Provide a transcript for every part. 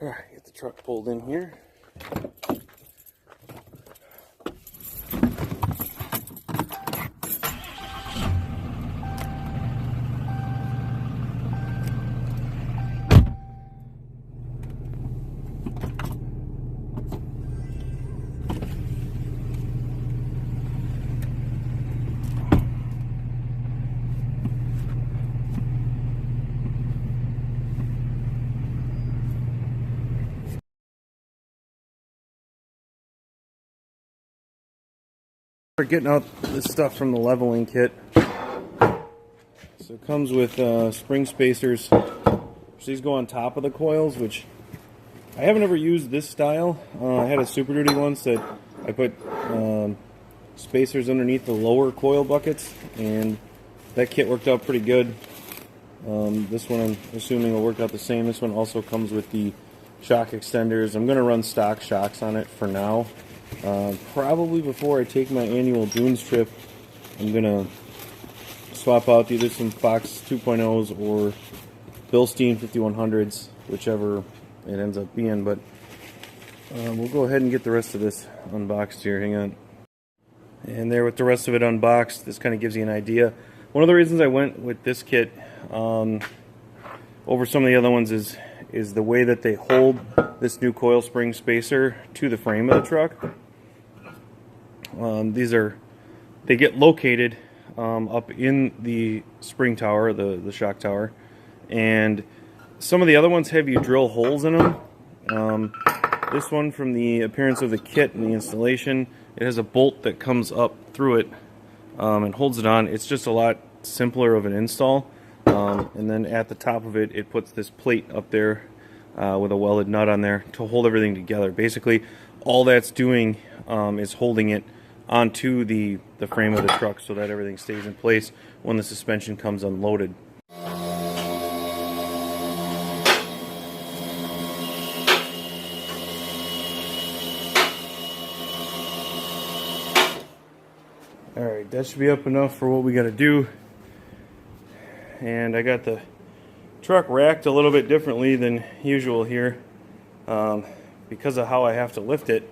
Alright, get the truck pulled in here. We're getting out this stuff from the leveling kit. So it comes with spring spacers. These go on top of the coils, which I haven't ever used this style. I had a Super Duty once that I put spacers underneath the lower coil buckets, and that kit worked out pretty good. This one I'm assuming will work out the same. This one also comes with the shock extenders. I'm going to run stock shocks on it for now. Probably before I take my annual dunes trip, I'm going to swap out either some Fox 2.0s or Bilstein 5100s, whichever it ends up being. But we'll go ahead and get the rest of this unboxed here. Hang on. And there with the rest of it unboxed, this kind of gives you an idea. One of the reasons I went with this kit over some of the other ones is the way that they hold this new coil spring spacer to the frame of the truck. They get located up in the spring tower, the shock tower, and some of the other ones have you drill holes in them. This one, from the appearance of the kit and the installation, it has a bolt that comes up through it and holds it on. It's just a lot simpler of an install. And then at the top of it, it puts this plate up there with a welded nut on there to hold everything together. Basically, all that's doing is holding it onto the frame of the truck so that everything stays in place when the suspension comes unloaded. Alright, that should be up enough for what we got to do. And I got the truck racked a little bit differently than usual here because of how I have to lift it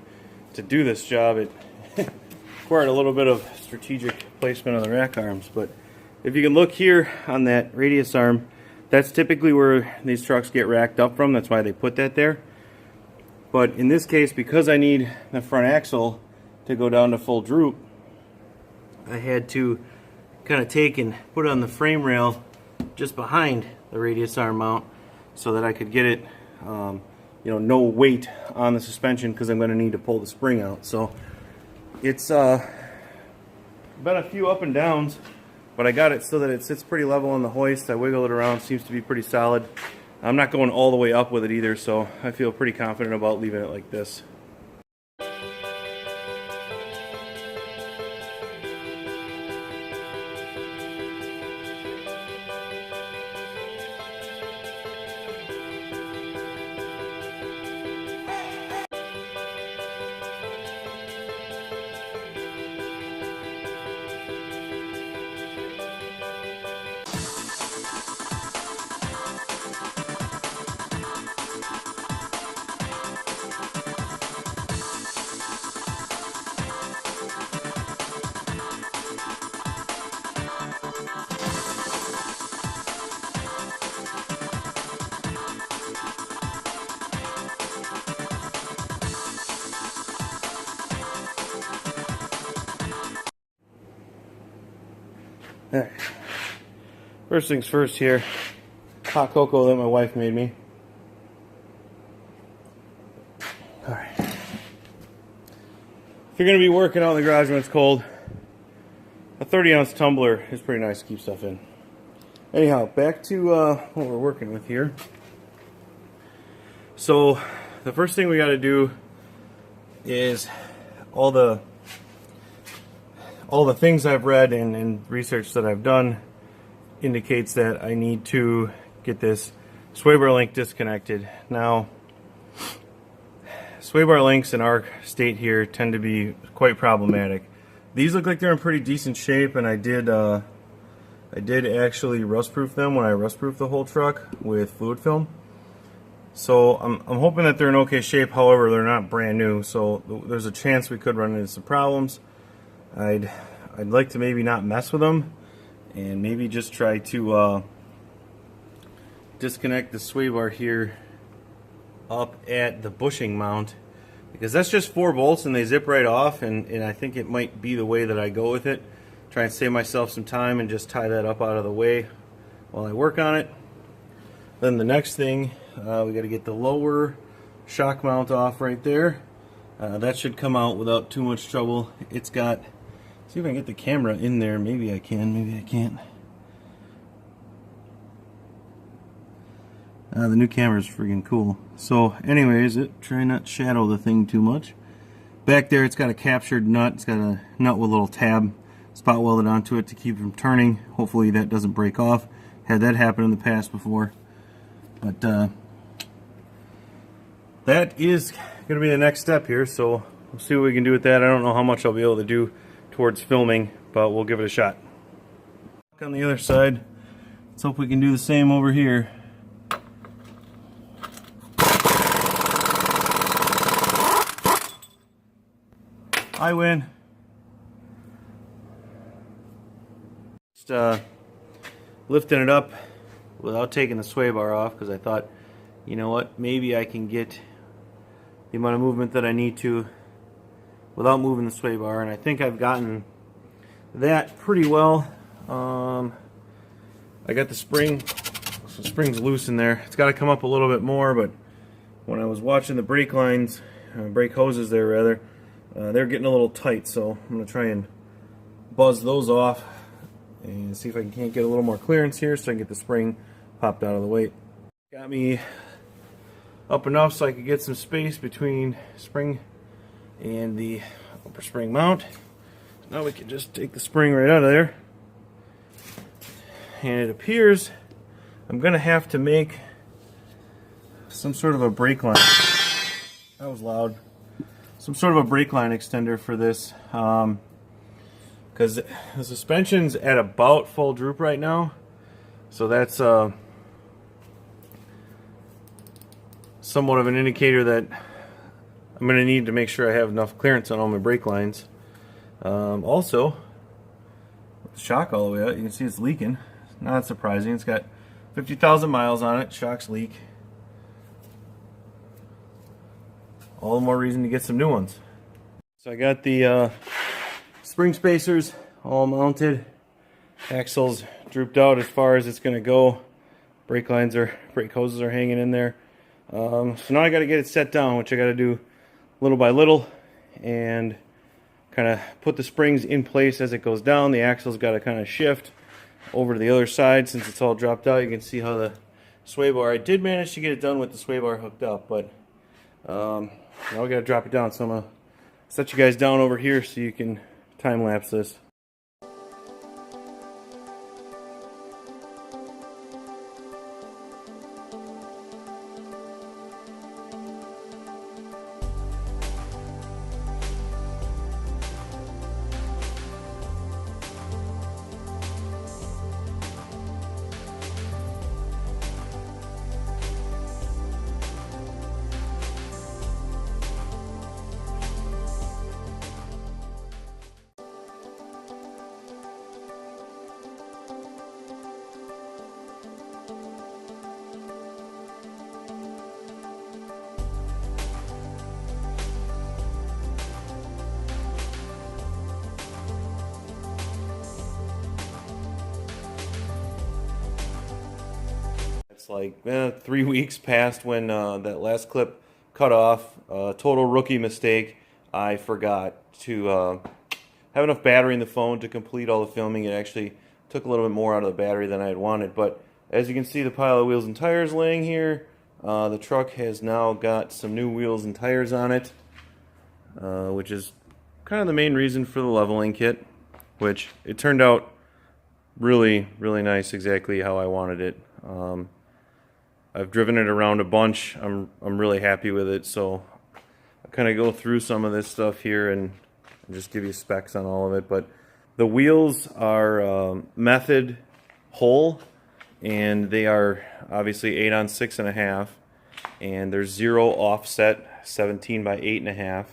to do this job. It required a little bit of strategic placement of the rack arms, but if you can look here on that radius arm, that's typically where these trucks get racked up from. That's why they put that there. But in this case, because I need the front axle to go down to full droop, I had to kind of take and put it on the frame rail just behind the radius arm mount so that I could get it no weight on the suspension, because I'm going to need to pull the spring out. So it's been a few up and downs, but I got it so that it sits pretty level on the hoist. I wiggle it around, seems to be pretty solid. I'm not going all the way up with it either, so I feel pretty confident about leaving it like this. Alright, first things first here, hot cocoa that my wife made me. Alright, if you're going to be working out in the garage when it's cold, a 30-ounce tumbler is pretty nice to keep stuff in. Anyhow, back to what we're working with here. So, the first thing we got to do is all the things I've read and research that I've done indicates that I need to get this sway bar link disconnected. Now, sway bar links in our state here tend to be quite problematic. These look like they're in pretty decent shape, and I did actually rust proof them when I rust proofed the whole truck with fluid film. So I'm hoping that they're in okay shape. However, they're not brand new, so there's a chance we could run into some problems. I'd like to maybe not mess with them and maybe just try to disconnect the sway bar here up at the bushing mount, because that's just 4 bolts and they zip right off, and I think it might be the way that I go with it. Try and save myself some time and just tie that up out of the way while I work on it. Then the next thing, we got to get the lower shock mount off right there. That should come out without too much trouble. It's got, see if I can get the camera in there. Maybe I can, maybe I can't. The new camera is freaking cool. So anyways, try not to shadow the thing too much. Back there it's got a captured nut. It's got a nut with a little tab spot welded onto it to keep it from turning. Hopefully that doesn't break off. Had that happen in the past before. But that is going to be the next step here, so we'll see what we can do with that. I don't know how much I'll be able to do towards filming, but we'll give it a shot. On the other side, let's hope we can do the same over here. I win. Just lifting it up without taking the sway bar off, because I thought, you know what, maybe I can get the amount of movement that I need to without moving the sway bar, and I think I've gotten that pretty well. I got the spring, so the spring's loose in there. It's got to come up a little bit more, but when I was watching the brake lines, brake hoses there rather, they're getting a little tight, so I'm going to try and buzz those off and see if I can't get a little more clearance here so I can get the spring popped out of the way. Got me up enough so I could get some space between spring and the upper spring mount. Now we can just take the spring right out of there. And it appears I'm going to have to make some sort of a brake line. That was loud. Some sort of a brake line extender for this, because the suspension's at about full droop right now, so that's somewhat of an indicator that I'm going to need to make sure I have enough clearance on all my brake lines. Also, with the shock all the way out, you can see it's leaking. Not surprising. It's got 50,000 miles on it. Shocks leak. All the more reason to get some new ones. So I got the spring spacers all mounted. Axles drooped out as far as it's going to go. Brake hoses are hanging in there. So now I got to get it set down, which I got to do little by little, and kind of put the springs in place as it goes down. The axle's got to kind of shift over to the other side since it's all dropped out. You can see how the sway bar, I did manage to get it done with the sway bar hooked up, but now we got to drop it down. So I'm going to set you guys down over here so you can time lapse this. It's like 3 weeks past when that last clip cut off. Total rookie mistake. I forgot to have enough battery in the phone to complete all the filming. It actually took a little bit more out of the battery than I had wanted. But as you can see, the pile of wheels and tires laying here. The truck has now got some new wheels and tires on it, which is kind of the main reason for the leveling kit, which it turned out really, really nice, exactly how I wanted it. I've driven it around a bunch. I'm really happy with it, so I'll kind of go through some of this stuff here and just give you specs on all of it. But the wheels are method whole, and they are obviously 8 on 6.5. and there's 0 offset, 17 by 8.5.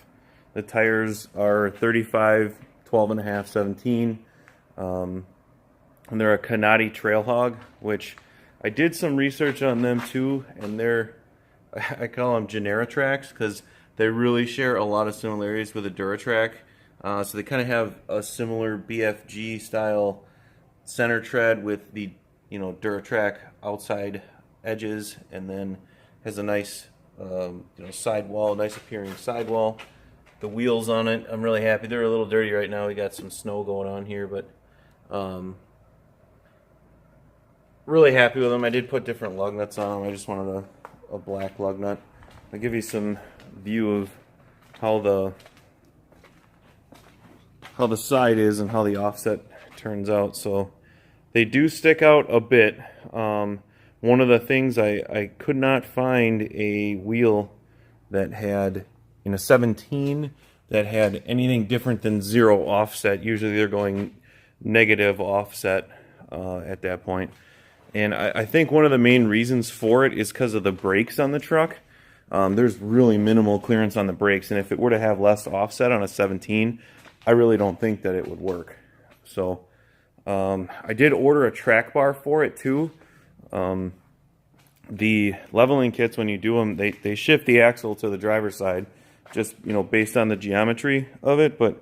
The tires are 35, 12.5, 17. And they're a Kanati Trailhog, which I did some research on them too, and I call them Generatracks because they really share a lot of similarities with a Duratrack. So they kind of have a similar BFG style center tread with the Duratrack outside edges, and then has a nice sidewall, nice appearing sidewall. The wheels on it, I'm really happy. They're a little dirty right now. We got some snow going on here, but really happy with them. I did put different lug nuts on them. I just wanted a black lug nut. I'll give you some view of how the side is and how the offset turns out. So they do stick out a bit. One of the things I could not find a wheel that had in a 17 that had anything different than 0 offset. Usually they're going negative offset at that point. And I think one of the main reasons for it is because of the brakes on the truck. There's really minimal clearance on the brakes, and if it were to have less offset on a 17, I really don't think that it would work. So I did order a track bar for it too. The leveling kits, when you do them, they shift the axle to the driver's side, just based on the geometry of it. But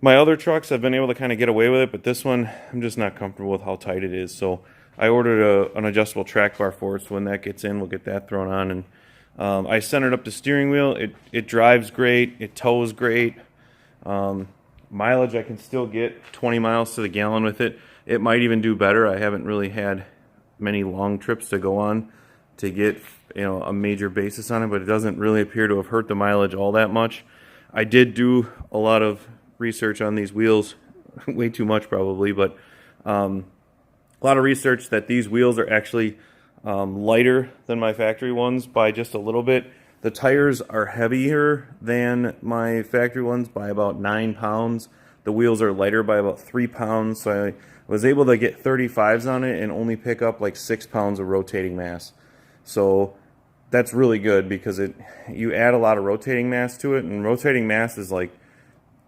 my other trucks, I've been able to kind of get away with it, but this one, I'm just not comfortable with how tight it is. So I ordered an adjustable track bar for it, so when that gets in, we'll get that thrown on. And I centered up the steering wheel. It drives great. It tows great. Mileage, I can still get 20 miles to the gallon with it. It might even do better. I haven't really had many long trips to go on to get a major basis on it, but it doesn't really appear to have hurt the mileage all that much. I did do a lot of research on these wheels, way too much probably, but a lot of research that these wheels are actually lighter than my factory ones by just a little bit. The tires are heavier than my factory ones by about 9 pounds. The wheels are lighter by about 3 pounds, so I was able to get 35s on it and only pick up like 6 pounds of rotating mass. So that's really good because you add a lot of rotating mass to it, and rotating mass is like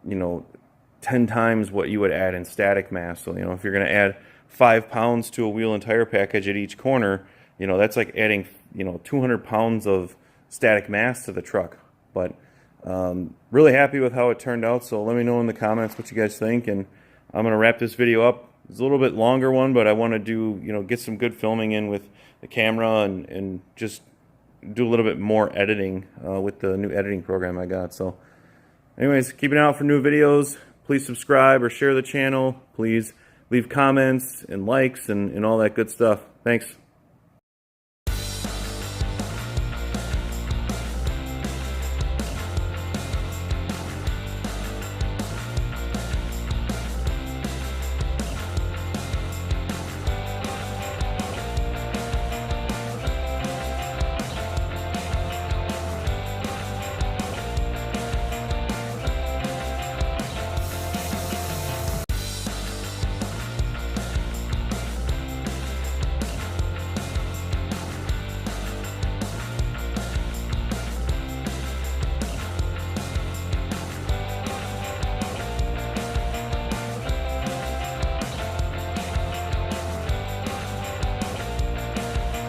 10 times what you would add in static mass. So if you're going to add 5 pounds to a wheel and tire package at each corner, that's like adding 200 pounds of static mass to the truck. But really happy with how it turned out. So let me know in the comments what you guys think, and I'm going to wrap this video up. It's a little bit longer one, but I want to do get some good filming in with the camera and just do a little bit more editing with the new editing program I got. So anyways, keep an eye out for new videos. Please subscribe or share the channel. Please leave comments and likes and all that good stuff. Thanks.